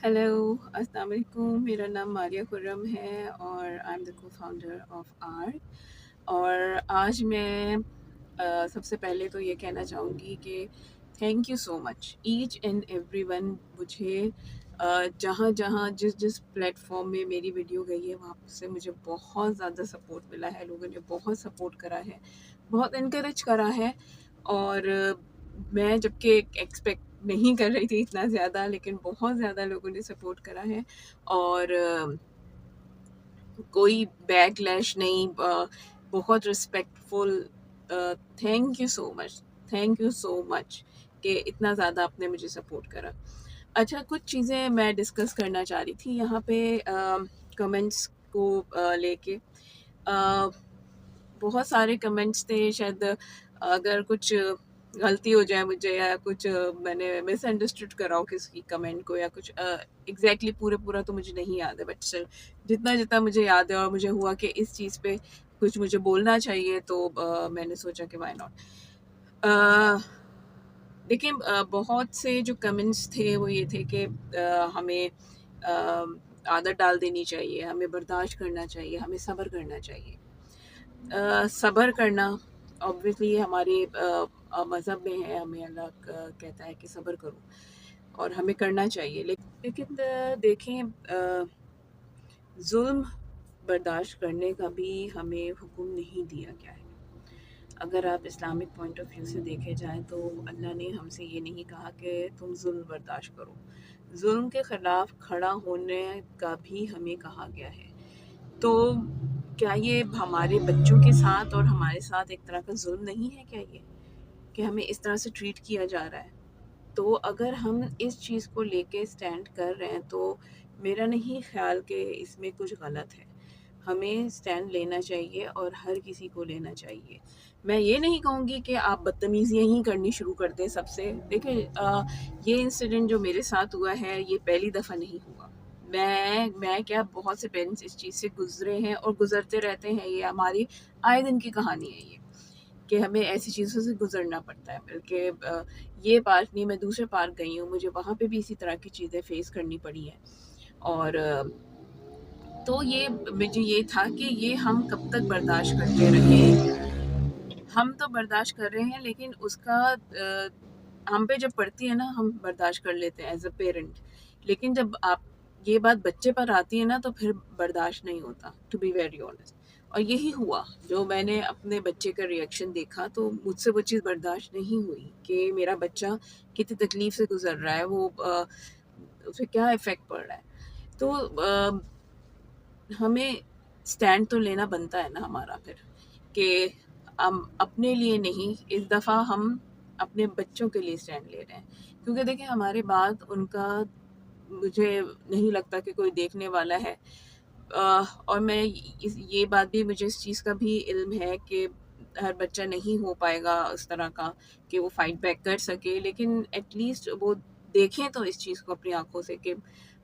Hello, अस्सलाम वालेकुम। मेरा नाम मारिया खुर्रम है और I am the co-founder of Arc. और आज मैं सबसे पहले तो ये कहना चाहूँगी कि thank you so much each and everyone. मुझे जहाँ-जहाँ जिस प्लेटफ़ॉर्म में मेरी वीडियो गई है वहाँ से मुझे बहुत ज़्यादा सपोर्ट मिला है। लोगों ने बहुत सपोर्ट करा है, बहुत एनकरेज करा है। और मैं जबकि एक्सपेक्ट नहीं कर रही थी इतना ज़्यादा, लेकिन बहुत ज़्यादा लोगों ने सपोर्ट करा है। और कोई बैकलैश नहीं, बहुत respectful. Thank you so much, thank you so much कि इतना ज़्यादा आपने मुझे सपोर्ट करा। अच्छा, कुछ चीज़ें मैं डिस्कस करना चाह रही थी यहाँ पे कमेंट्स को लेके। अ, बहुत सारे कमेंट्स थे, शायद अगर कुछ गलती हो जाए मुझे या कुछ मैंने मिसअंडरस्टूड करा हो किसी कमेंट को या कुछ एग्जैक्टली पूरा तो मुझे नहीं याद है, बट स्टिल जितना जितना मुझे याद है और मुझे हुआ कि इस चीज़ पे कुछ मुझे बोलना चाहिए, तो मैंने सोचा कि व्हाई नॉट। देखिए, बहुत से जो कमेंट्स थे वो ये थे कि हमें आदत डाल देनी चाहिए, हमें बर्दाश्त करना चाहिए, हमें सब्र करना चाहिए। सब्र करना ऑब्वियसली हमारे मज़हब में है, हमें अल्लाह कहता है कि सब्र करो और हमें करना चाहिए। लेकिन देखें, जुल्म बर्दाश्त करने का भी हमें हुक्म नहीं दिया गया है। अगर आप इस्लामिक पॉइंट ऑफ व्यू से देखे जाएँ तो अल्लाह ने हमसे ये नहीं कहा कि तुम जुल्म बर्दाश्त करो। जुल्म के ख़िलाफ़ खड़ा होने का भी हमें कहा गया है। तो क्या ये हमारे बच्चों के साथ और हमारे साथ एक तरह का जुल्म नहीं है क्या ये? कि हमें इस तरह से ट्रीट किया जा रहा है? तो अगर हम इस चीज़ को लेके स्टैंड कर रहे हैं तो मेरा नहीं ख़्याल कि इसमें कुछ गलत है। हमें स्टैंड लेना चाहिए और हर किसी को लेना चाहिए। मैं ये नहीं कहूँगी कि आप बदतमीज़ियाँ ही करनी शुरू कर दें सबसे। देखिए, ये इंसिडेंट जो मेरे साथ हुआ है ये पहली दफ़ा नहीं हुआ। मैं क्या, बहुत से पेरेंट्स इस चीज़ से गुज़रे हैं और गुज़रते रहते हैं। ये हमारी आए दिन की कहानी है ये, कि हमें ऐसी चीज़ों से गुज़रना पड़ता है। बल्कि ये पार्क नहीं, मैं दूसरे पार्क गई हूँ, मुझे वहाँ पे भी इसी तरह की चीज़ें फ़ेस करनी पड़ी हैं। और तो ये मुझे ये था कि ये हम कब तक बर्दाश्त करते रहें। हम तो बर्दाश्त कर रहे हैं, लेकिन उसका हम पे जब पड़ती है ना, हम बर्दाश्त कर लेते हैं एज़ अ पेरेंट। लेकिन जब आप ये बात बच्चे पर आती है ना, तो फिर बर्दाश्त नहीं होता, टू बी वेरी ऑनेस्ट। और यही हुआ, जो मैंने अपने बच्चे का रिएक्शन देखा तो मुझसे वो चीज़ बर्दाश्त नहीं हुई कि मेरा बच्चा कितनी तकलीफ़ से गुज़र रहा है, वो उसे क्या इफ़ेक्ट पड़ रहा है। तो हमें स्टैंड तो लेना बनता है ना हमारा फिर, कि हम अपने लिए नहीं, इस दफ़ा हम अपने बच्चों के लिए स्टैंड ले रहे हैं। क्योंकि देखिए, हमारे बाद उनका मुझे नहीं लगता कि कोई देखने वाला है। और मैं ये बात भी, मुझे इस चीज़ का भी इल्म है कि हर बच्चा नहीं हो पाएगा उस तरह का कि वो फाइट बैक कर सके, लेकिन एटलीस्ट वो देखें तो इस चीज़ को अपनी आंखों से कि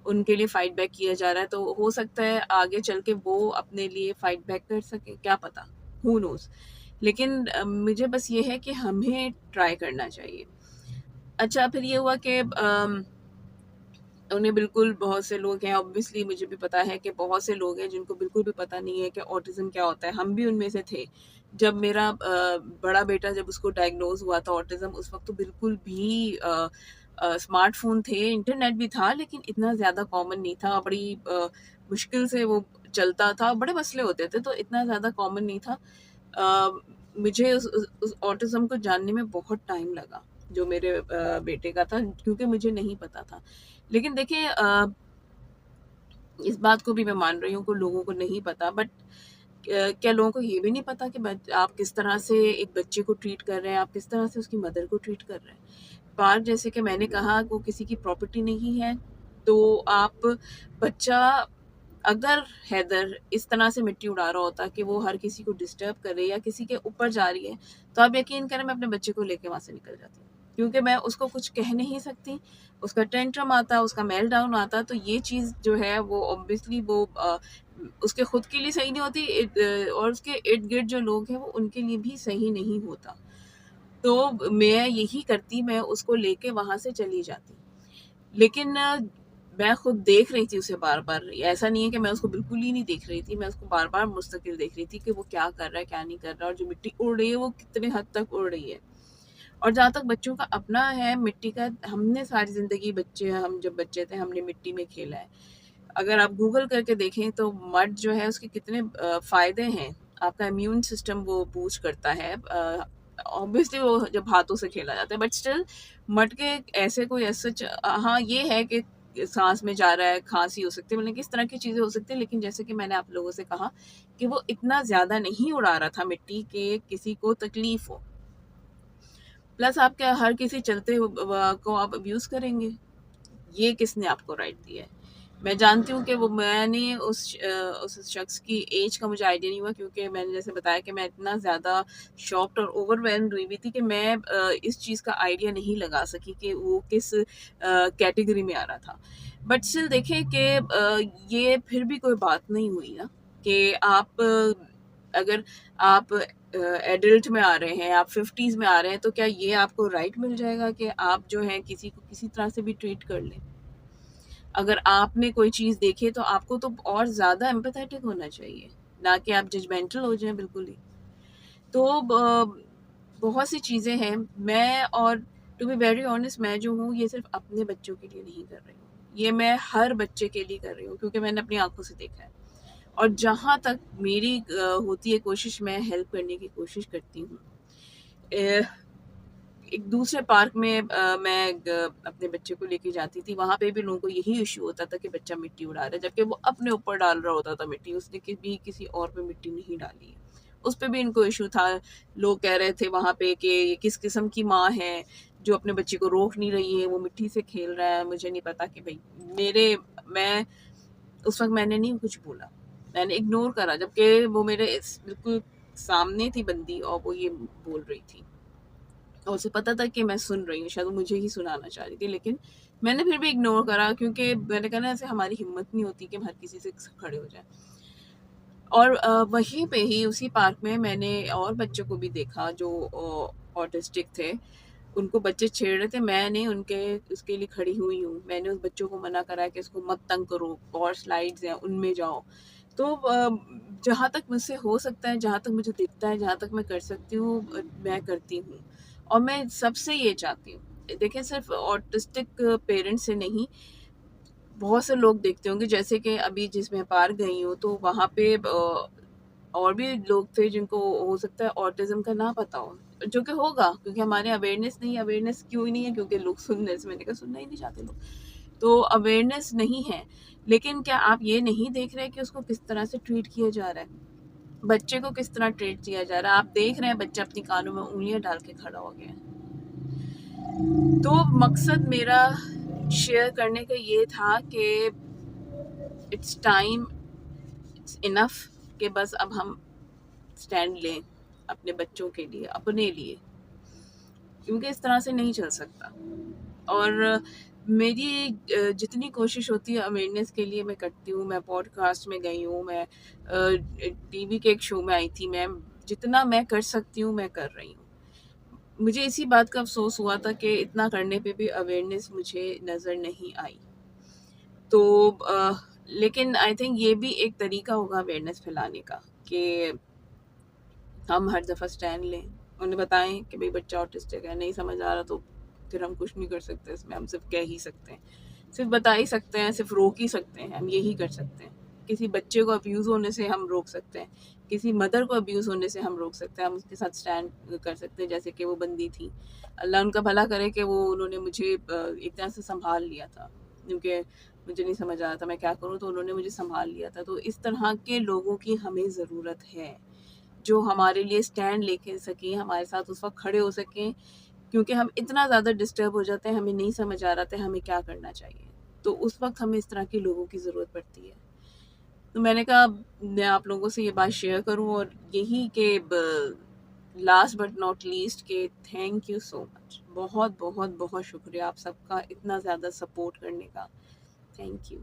उनके लिए फाइट बैक किया जा रहा है, तो हो सकता है आगे चल के वो अपने लिए फाइट बैक कर सके, क्या पता, हु नोज़। लेकिन मुझे बस ये है कि हमें ट्राई करना चाहिए। अच्छा, फिर ये हुआ कि उन्हें बिल्कुल, बहुत से लोग हैं, ऑब्वियसली मुझे भी पता है कि बहुत से लोग हैं जिनको बिल्कुल भी पता नहीं है कि ऑटिज़्म क्या होता है। हम भी उनमें से थे। जब मेरा बड़ा बेटा, जब उसको डायग्नोज़ हुआ था ऑटिज़्म, उस वक़्त तो बिल्कुल भी स्मार्टफ़ोन थे, इंटरनेट भी था, लेकिन इतना ज़्यादा कॉमन नहीं था। बड़ी मुश्किल से वो चलता था, बड़े मसले होते थे, तो इतना ज़्यादा कॉमन नहीं था। अ, मुझे उस ऑटिज़्म को जानने में बहुत टाइम लगा, जो मेरे बेटे का था, क्योंकि मुझे नहीं पता था। लेकिन देखिए, इस बात को भी मैं मान रही हूँ कि लोगों को नहीं पता, बट क्या लोगों को ये भी नहीं पता कि आप किस तरह से एक बच्चे को ट्रीट कर रहे हैं, आप किस तरह से उसकी मदर को ट्रीट कर रहे हैं। पार्क, जैसे कि मैंने कहा, वो किसी की प्रॉपर्टी नहीं है। तो आप, बच्चा अगर हैदर इस तरह से मिट्टी उड़ा रहा होता कि वो हर किसी को डिस्टर्ब कर रही है या किसी के ऊपर जा रही है, तो आप यकीन करें मैं अपने बच्चे को लेके वहाँ से निकल जाती। क्योंकि मैं उसको कुछ कह नहीं सकती, उसका टेंट्रम आता, उसका मेल्टडाउन आता, तो ये चीज़ जो है वो ऑब्वियसली वो उसके खुद के लिए सही नहीं होती, और उसके इर्द-गिर्द जो लोग हैं वो उनके लिए भी सही नहीं होता। तो मैं यही करती, मैं उसको लेके वहाँ से चली जाती। लेकिन मैं खुद देख रही थी उसे बार-बार, ऐसा नहीं है कि मैं उसको बिल्कुल ही नहीं देख रही थी, मैं उसको बार-बार मुस्तकिल देख रही थी कि वो क्या कर रहा है, क्या नहीं कर रहा, और जो मिट्टी उड़ रही है वो कितने हद तक उड़ रही है। और जहाँ तक बच्चों का अपना है मिट्टी का, हमने सारी ज़िंदगी बच्चे हम जब बच्चे थे हमने मिट्टी में खेला है। अगर आप गूगल करके देखें तो मड जो है उसके कितने फ़ायदे हैं। आपका इम्यून सिस्टम वो बूस्ट करता है। ऑब्वियसली वो जब हाथों से खेला जाता है, बट स्टिल मड के ऐसे कोई सच, हाँ ये है कि सांस में जा रहा है, खांसी हो सकती है, मतलब किस तरह की चीज़ें हो सकती है, लेकिन जैसे कि मैंने आप लोगों से कहा कि वो इतना ज़्यादा नहीं उड़ा रहा था मिट्टी के किसी को तकलीफ हो। प्लस आप क्या हर किसी चलते को आप अब्यूज़ करेंगे? ये किसने आपको राइट दिया है? मैं जानती हूँ कि वो मैंने उस शख्स की एज का मुझे आइडिया नहीं हुआ, क्योंकि मैंने जैसे बताया कि मैं इतना ज़्यादा शॉक्ड और ओवरवेल्म्ड हुई हुई थी कि मैं इस चीज़ का आइडिया नहीं लगा सकी कि वो किस कैटेगरी में आ रहा था। बट स्टिल देखें कि ये फिर भी कोई बात नहीं हुई ना कि आप अगर आप एडल्ट में आ रहे हैं, आप 50s में आ रहे हैं, तो क्या ये आपको राइट मिल जाएगा कि आप जो है किसी को किसी तरह से भी ट्रीट कर लें? अगर आपने कोई चीज़ देखी है तो आपको तो और ज़्यादा एम्पैथेटिक होना चाहिए, ना कि आप जजमेंटल हो जाएँ बिल्कुल ही। तो बहुत सी चीज़ें हैं, मैं और टू बी वेरी ऑनेस्ट मैं जो हूँ ये सिर्फ़ अपने बच्चों के लिए नहीं कर रही हूँ। ये मैं हर बच्चे के लिए कर रही हूँ, क्योंकि मैंने अपनी आँखों से देखा है। और जहाँ तक मेरी होती है कोशिश, मैं हेल्प करने की कोशिश करती हूँ। अ, एक दूसरे पार्क में मैं अपने बच्चे को लेके जाती थी, वहाँ पे भी लोगों को यही इशू होता था कि बच्चा मिट्टी उड़ा रहा है, जबकि वो अपने ऊपर डाल रहा होता था मिट्टी, उसने कभी किसी और पे मिट्टी नहीं डाली है। उस पे भी इनको इशू था। लोग कह रहे थे वहाँ पे कि ये किस किस्म की माँ है जो अपने बच्चे को रोक नहीं रही है, वो मिट्टी से खेल रहा है। मुझे नहीं पता कि भाई मैं उस वक्त मैंने नहीं कुछ बोला, मैंने इग्नोर करा, जबकि वो मेरे बिल्कुल सामने थी बंदी और वो ये बोल रही थी, और उसे पता था कि मैं सुन रही हूँ, शायद वो मुझे ही सुनाना चाह रही थी, लेकिन मैंने फिर भी इग्नोर करा, क्योंकि मैंने कहा ना ऐसे हमारी हिम्मत नहीं होती कि हम हर किसी से खड़े हो जाएं। और वहीं पे ही उसी पार्क में मैंने और बच्चों को भी देखा जो ऑटिस्टिक थे। उनको बच्चे छेड़ रहे थे, मैंने उनके उसके लिए खड़ी हुई हूँ। मैंने उस बच्चों को मना करा कि इसको मत तंग करो, और स्लाइड्स हैं उनमें जाओ। तो जहाँ तक मुझसे हो सकता है, जहाँ तक मुझे दिखता है, जहाँ तक मैं कर सकती हूँ मैं करती हूँ। और मैं सबसे ये चाहती हूँ, देखिए सिर्फ ऑटिस्टिक पेरेंट्स से नहीं, बहुत से लोग देखते होंगे, जैसे कि अभी जिस मैं पार्क गई हूँ तो वहाँ पे और भी लोग थे जिनको हो सकता है ऑटिज़्म का ना पता हो, जो कि होगा, क्योंकि हमारे अवेयरनेस नहीं है। अवेयरनेस क्यों ही नहीं है? क्योंकि लोग सुनने से, मैंने कहा सुनना ही नहीं चाहते लोग। तो अवेयरनेस नहीं है, लेकिन क्या आप ये नहीं देख रहे कि उसको किस तरह से ट्रीट किया जा रहा है? बच्चे को किस तरह ट्रीट किया जा रहा है? आप देख रहे हैं बच्चा अपनी कानों में उँगलियाँ डाल के खड़ा हो गया है। तो मकसद मेरा शेयर करने का ये था कि इट्स टाइम, इट्स इनफ कि बस अब हम स्टैंड लें अपने बच्चों के लिए, अपने लिए, क्योंकि इस तरह से नहीं चल सकता। और मेरी जितनी कोशिश होती है अवेयरनेस के लिए मैं करती हूँ। मैं पॉडकास्ट में गई हूँ, मैं टीवी के एक शो में आई थी, मैं जितना मैं कर सकती हूँ मैं कर रही हूँ। मुझे इसी बात का अफसोस हुआ था कि इतना करने पे भी अवेयरनेस मुझे नज़र नहीं आई। तो लेकिन आई थिंक ये भी एक तरीका होगा अवेयरनेस फैलाने का कि हम हर दफ़ा स्टैंड लें, उन्हें बताएं कि भाई बच्चा ऑटिस्टिक है, नहीं समझ आ रहा तो फिर हम कुछ नहीं कर सकते इसमें, हम सिर्फ कह ही सकते हैं, सिर्फ बता ही सकते हैं, सिर्फ रोक ही सकते हैं, हम यही कर सकते हैं। किसी बच्चे को अब्यूज़ होने से हम रोक सकते हैं, किसी मदर को अब्यूज़ होने से हम रोक सकते हैं, हम उसके साथ स्टैंड कर सकते हैं, जैसे कि वो बंदी थी। अल्लाह उनका भला करे कि वो उन्होंने मुझे एक तरह से संभाल लिया था, क्योंकि मुझे नहीं समझ आ रहा था मैं क्या करूँ, तो उन्होंने मुझे संभाल लिया था। तो इस तरह के लोगों की हमें ज़रूरत है, जो हमारे लिए स्टैंड लेके सकें, हमारे साथ उस वक़्त खड़े हो सकें, क्योंकि हम इतना ज़्यादा डिस्टर्ब हो जाते हैं, हमें नहीं समझ आ रहा था हमें क्या करना चाहिए। तो उस वक़्त हमें इस तरह के लोगों की ज़रूरत पड़ती है। तो मैंने कहा मैं आप लोगों से ये बात शेयर करूँ, और यही कि लास्ट बट नॉट लीस्ट कि थैंक यू सो मच। बहुत, बहुत, बहुत शुक्रिया आप सबका इतना ज़्यादा सपोर्ट करने का। Thank you.